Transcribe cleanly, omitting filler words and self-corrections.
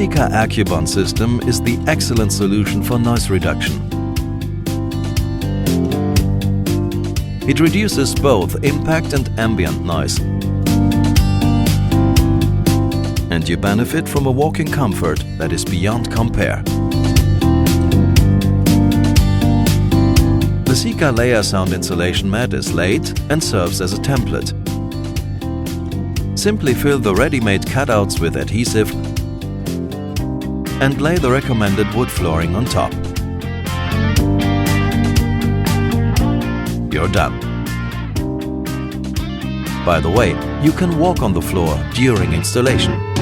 Sika AccuBond system is the excellent solution for noise reduction. It reduces both impact and ambient noise. And you benefit from a walking comfort that is beyond compare. The Sika layer sound insulation mat is laid and serves as a template. Simply fill the ready-made cutouts with adhesive and lay the recommended wood flooring on top. You're done. By the way, you can walk on the floor during installation.